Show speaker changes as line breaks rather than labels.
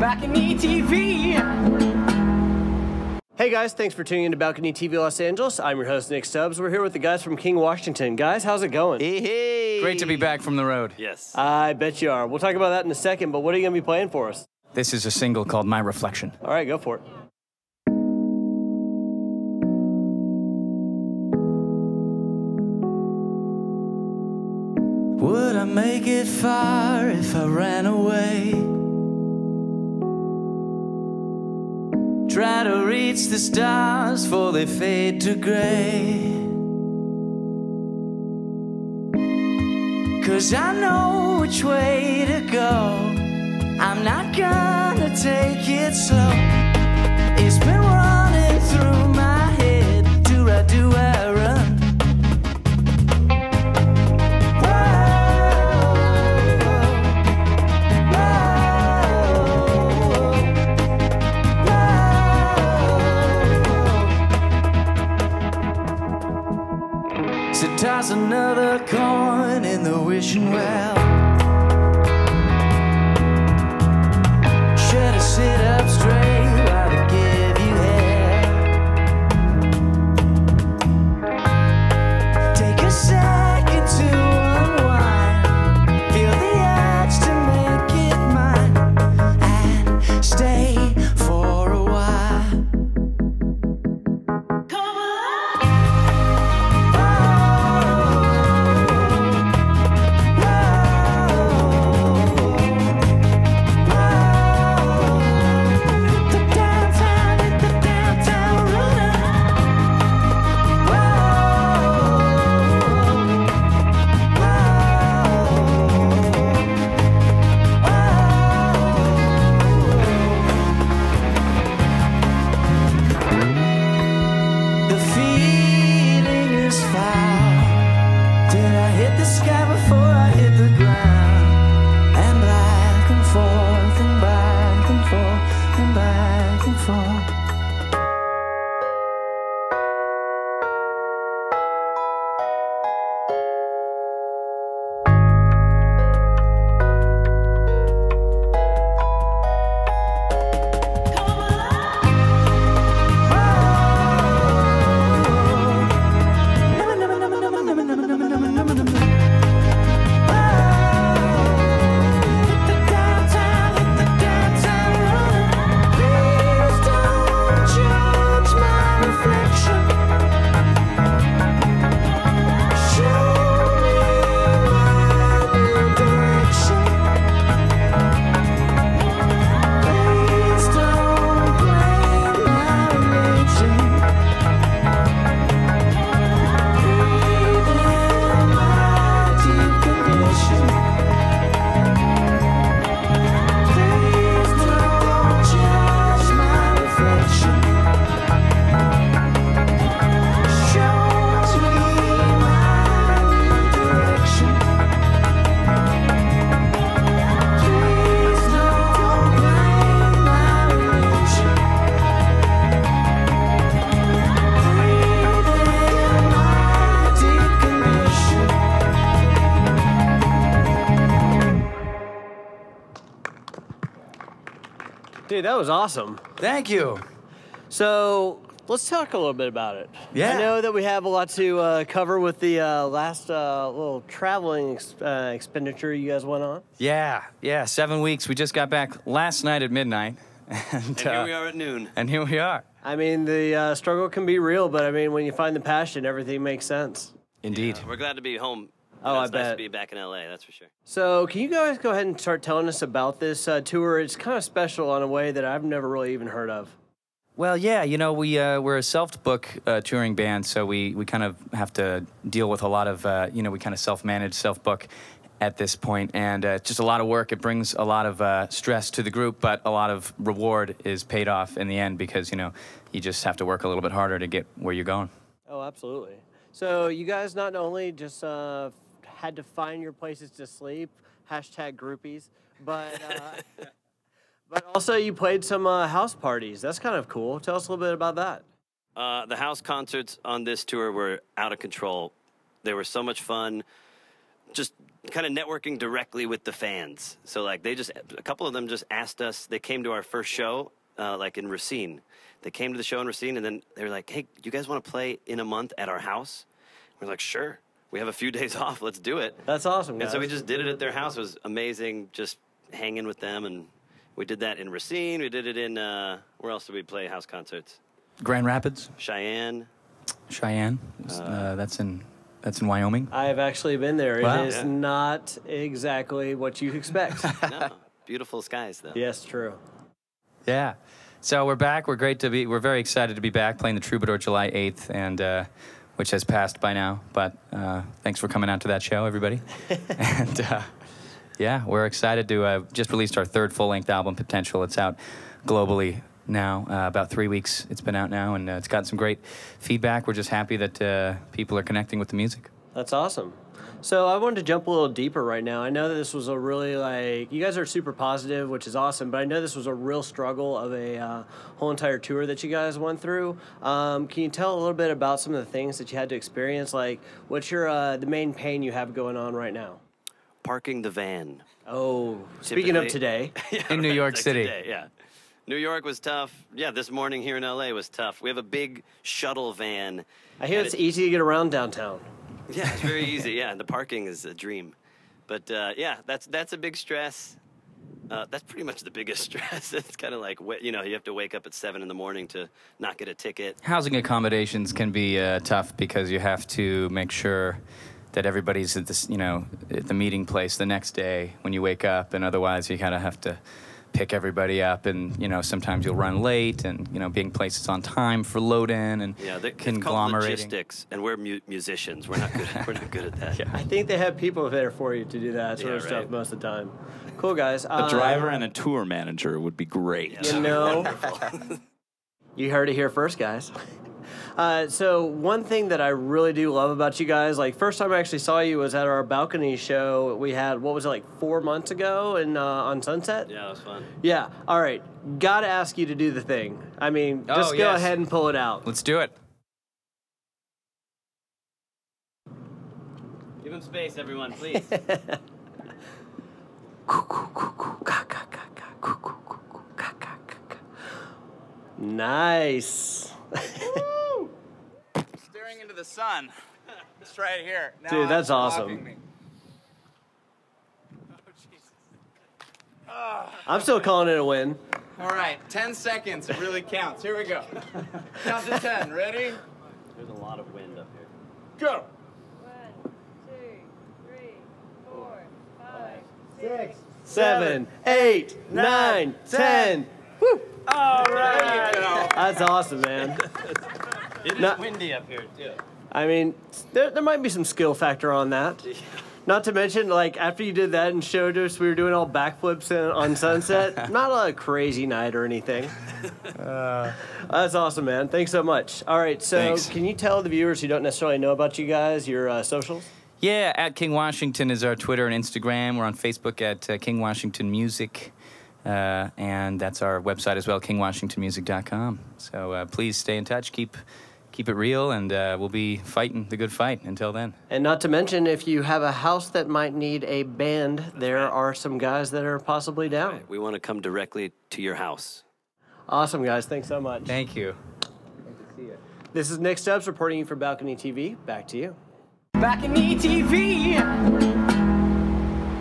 BalconyTV.
Hey guys, thanks for tuning in to Balcony TV Los Angeles. I'm your host, Nick Stubbs. We're here with the guys from King Washington. Guys, how's it going?
Hey.
Great to be back from the road.
Yes.
I bet you are. We'll talk about that in a second, but what are you going to be playing for us?
This is a single called My Reflection.
All right, go for it.
Would I make it far if I ran away? Try to reach the stars before they fade to gray. 'Cause I know which way to go. I'm not gonna take it slow. It's been running through my head. Do I run? Toss another coin in the wishing well. Should I sit up straight while I give you hell? Take a second to unwind. Feel the urge to make it mine and stay for a while.
Dude, that was awesome.
Thank you.
So let's talk a little bit about it.
Yeah.
I know that we have a lot to cover with the last little traveling expenditure you guys went on.
Yeah, 7 weeks. We just got back last night at midnight. And
here we are at noon.
And here we are.
I mean, the struggle can be real, but I mean, when you find the passion, everything makes sense.
Indeed.
Yeah, we're glad to be home.
Oh, I
it's nice
bet.
to be back in LA, that's for sure.
So can you guys go ahead and start telling us about this tour? It's kind of special in a way that I've never really even heard of.
Well, yeah, you know, we're a self-book touring band, so we kind of have to deal with a lot of, you know, we kind of self-manage, self-book at this point, and it's just a lot of work. It brings a lot of stress to the group, but a lot of reward is paid off in the end because, you know, you just have to work a little bit harder to get where you're going.
Oh, absolutely. So you guys not only just had to find your places to sleep, hashtag groupies, but but also you played some house parties. That's kind of cool. Tell us a little bit about that.
The house concerts on this tour were out of control. They were so much fun. Just kind of networking directly with the fans. So like a couple of them just asked us. They came to our first show, like in Racine. They came to the show in Racine, and then they were like, "Hey, you guys want to play in a month at our house?" We're like, "Sure. We have a few days off. Let's do it."
That's awesome, guys.
And so we just did it at their house. It was amazing, just hanging with them. And we did that in Racine. We did it in, where else did we play house concerts?
Grand Rapids,
Cheyenne.
That's in Wyoming.
I've actually been there.
Wow.
It is not exactly what you expect.
No, beautiful skies, though.
Yes, true.
Yeah. So we're back. We're very excited to be back playing the Troubadour July 8th, and which has passed by now. But thanks for coming out to that show, everybody. And yeah, we're excited to just released our third full-length album, Potential. It's out globally now. About 3 weeks it's been out now, and it's gotten some great feedback. We're just happy that people are connecting with the music.
That's awesome. So I wanted to jump a little deeper right now. I know that this was a really, you guys are super positive, which is awesome, but I know this was a real struggle of a whole entire tour that you guys went through. Can you tell a little bit about some of the things that you had to experience? Like, what's the main pain you have going on right now?
Parking the van.
Oh, speaking of today.
Yeah,
in New York City.
Today, yeah. New York was tough. Yeah, this morning here in LA was tough. We have a big shuttle van.
I hear it's easy to get around downtown.
Yeah, it's very easy. Yeah, the parking is a dream. But yeah, that's a big stress. That's pretty much the biggest stress. It's kind of like, you have to wake up at 7 in the morning to not get a ticket.
Housing accommodations can be tough because you have to make sure that everybody's at this, at the meeting place the next day when you wake up, and otherwise you kind of have to pick everybody up, and sometimes you'll run late, and being places on time for load-in, and
it's called logistics, and we're musicians. We're not good. We're not good at that.
Yeah. I think they have people there for you to do that sort of stuff most of the time. Cool, guys.
A driver and a tour manager would be great.
You heard it here first, guys. So one thing that I really do love about you guys, first time I actually saw you was at our balcony show we had, 4 months ago on Sunset?
Yeah, it was fun.
Yeah. All right. Got to ask you to do the thing. I mean, just go ahead and pull it out.
Let's do it.
Give him space, everyone, please.
Nice.
Staring into the sun. It's right here. Now
dude, that's awesome. I'm still calling it a win.
All right, 10 seconds. It really counts. Here we go. Count to 10. Ready?
There's a lot of wind up here.
Go.
1, 2, 3, 4, 5, 6,
7, 8, 9, 10. Woo!
All right.
That's awesome, man.
It is windy up here, too.
I mean, there might be some skill factor on that. Not to mention, after you did that and showed us, we were doing all backflips on Sunset. Not a crazy night or anything. That's awesome, man. Thanks so much. All right, so Can you tell the viewers who don't necessarily know about you guys your socials?
Yeah, at King Washington is our Twitter and Instagram. We're on Facebook at King Washington Music. And that's our website as well, kingwashingtonmusic.com. So please stay in touch, keep it real, and we'll be fighting the good fight until then.
And not to mention, if you have a house that might need a band, there are some guys that are possibly down.
Right. We want to come directly to your house.
Awesome, guys. Thanks so much.
Thank you.
Good to see you. This is Nick Stubbs reporting you for Balcony TV. Back to you.
BalconyTV.